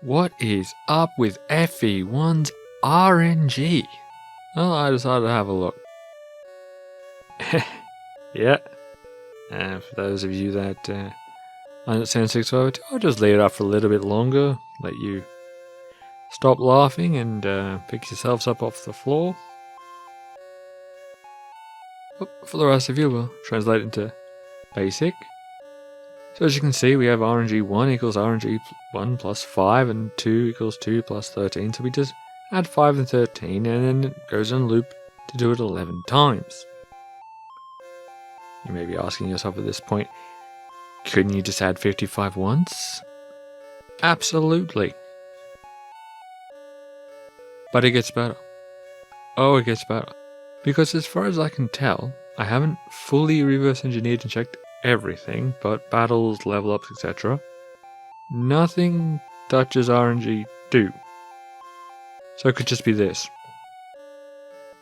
What is up with FE1's RNG? Well, I decided to have a look. Yeah. And for those of you that understand 652, I'll just leave it up for a little bit longer, let you stop laughing and pick yourselves up off the floor. But for the rest of you, we'll translate into basic. So as you can see, we have RNG1 equals RNG1 plus 5 and 2 equals 2 plus 13. So we just add 5 and 13 and then it goes on loop to do it 11 times. You may be asking yourself at this point, couldn't you just add 55 once? Absolutely. But it gets better. Oh, it gets better. Because as far as I can tell, I haven't fully reverse engineered and checked everything, but battles, level ups, etc. Nothing touches RNG 2. So it could just be this.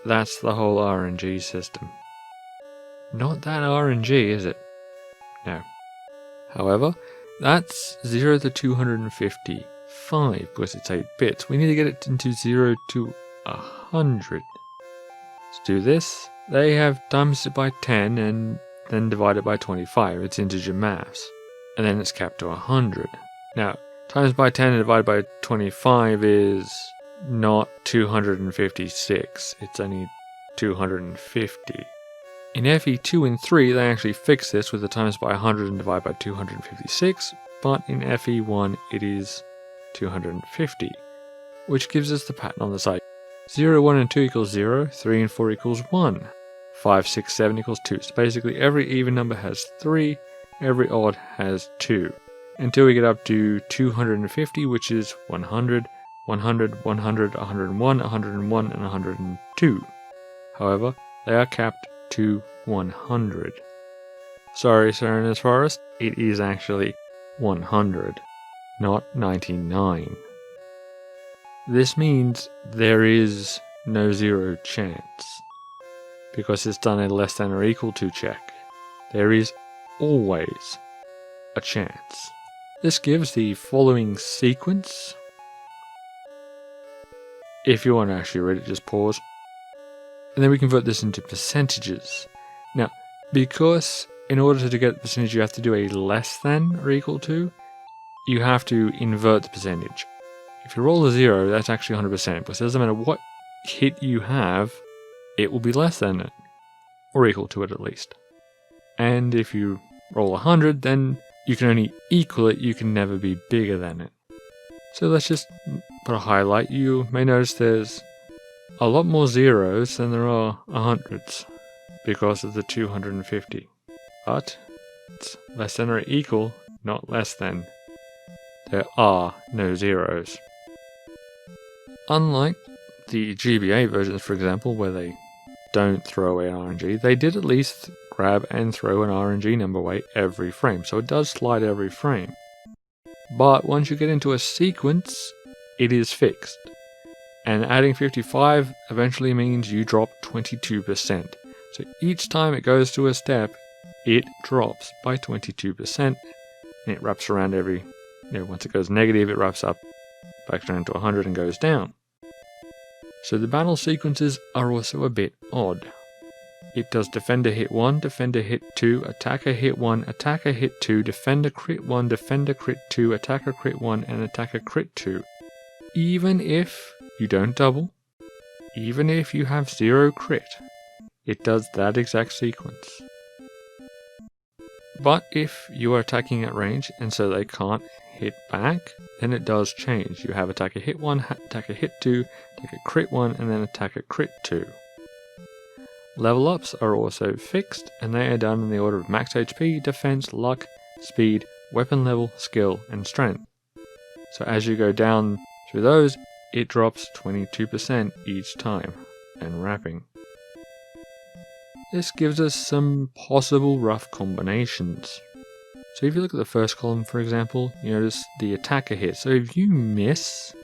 That's the whole RNG system. Not that RNG, is it? No. However, that's 0 to 255 because it's 8 bits. We need to get it into 0 to 100. To do this, they have times it by 10 and then divide it by 25. It's integer maths. And then it's capped to 100. Now, times by 10 and divided by 25 is not 256. It's only 250. In FE2 and 3, they actually fix this with the times by 100 and divide by 256. But in FE1, it is 250. Which gives us the pattern on the side. 0, 1 and 2 equals 0. 3 and 4 equals 1. 5, 6, 7 equals 2. So basically every even number has 3, every odd has 2. Until we get up to 250, which is 100, 100, 100, 101, 101, and 102. However, they are capped to 100. Sorry, Sir in this forest, it is actually 100, not 99. This means there is no 0 chance. Because it's done a less than or equal to check. There is always a chance. This gives the following sequence. If you want to actually read it, just pause. And then we convert this into percentages. Now, because in order to get the percentage you have to do a less than or equal to, you have to invert the percentage. If you roll a 0, that's actually 100%, because it doesn't matter what hit you have, it will be less than it, or equal to it at least. And if you roll 100, then you can only equal it, you can never be bigger than it. So let's just put a highlight. You may notice there's a lot more zeros than there are 100s, because of the 250. But it's less than or equal, not less than. There are no zeros. Unlike the GBA versions, for example, where they don't throw away an RNG, they did at least grab and throw an RNG number away every frame, so it does slide every frame. But once you get into a sequence, it is fixed. And adding 55 eventually means you drop 22%. So each time it goes to a step, it drops by 22%, and it wraps around every, once it goes negative, it wraps up back down to 100 and goes down. So the battle sequences are also a bit odd. It does defender hit 1, defender hit 2, attacker hit 1, attacker hit 2, defender crit 1, defender crit 2, attacker crit 1, and attacker crit 2. Even if you don't double, even if you have 0 crit, it does that exact sequence. But if you are attacking at range and so they can't hit back, then it does change. You have attacker hit 1, attacker hit 2, attacker crit 1, and then attacker crit 2. Level ups are also fixed, and they are done in the order of max HP, defense, luck, speed, weapon level, skill, and strength. So as you go down through those, it drops 22% each time, and wrapping. This gives us some possible rough combinations. So if you look at the first column, for example, you notice the attacker hit. So if you miss,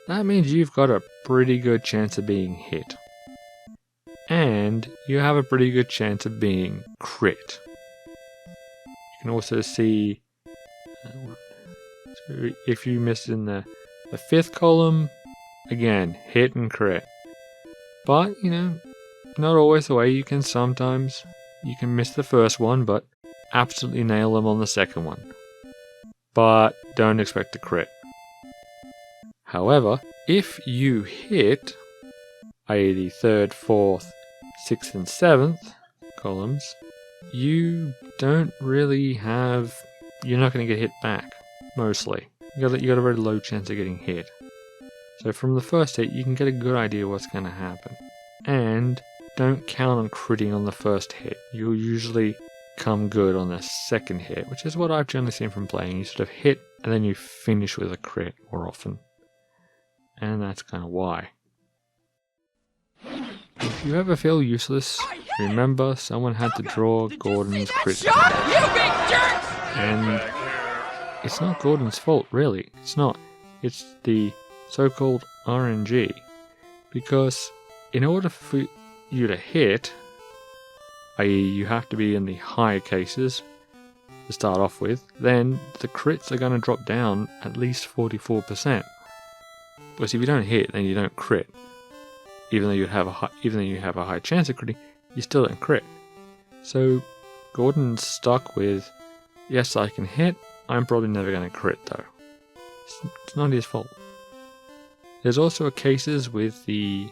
that means you've got a pretty good chance of being hit. And you have a pretty good chance of being crit. You can also see So if you miss in the 5th column, again, hit and crit. But, you know, not always the way. You can miss the first one, but absolutely nail them on the second one. But don't expect to crit. However, if you hit, i.e. the 3rd, 4th, 6th and 7th columns, you don't really have, you're not going to get hit back, mostly. You got a very low chance of getting hit. So from the first hit, you can get a good idea what's going to happen. And don't count on critting on the first hit. You'll usually come good on the second hit, which is what I've generally seen from playing. You sort of hit and then you finish with a crit more often. And that's kind of why. If you ever feel useless, remember someone had to draw Gordin's crit. And it's not Gordin's fault, really. It's not. It's the so-called RNG. Because in order for you to hit, i.e. you have to be in the higher cases to start off with, then the crits are going to drop down at least 44%. Because if you don't hit, then you don't crit. Even though you have a high chance of critting, you still don't crit. So Gordon's stuck with, yes, I can hit, I'm probably never going to crit though. It's not his fault. There's also cases with the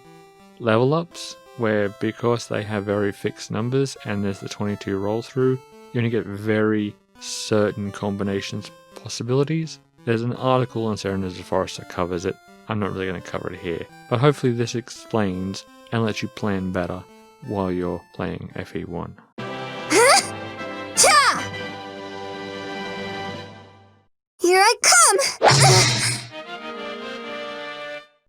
level ups where, because they have very fixed numbers and there's the 22 roll through, you only get very certain combinations possibilities. There's an article on Serenades of Forest that covers it. I'm not really going to cover it here, but hopefully this explains and lets you plan better while you're playing FE1.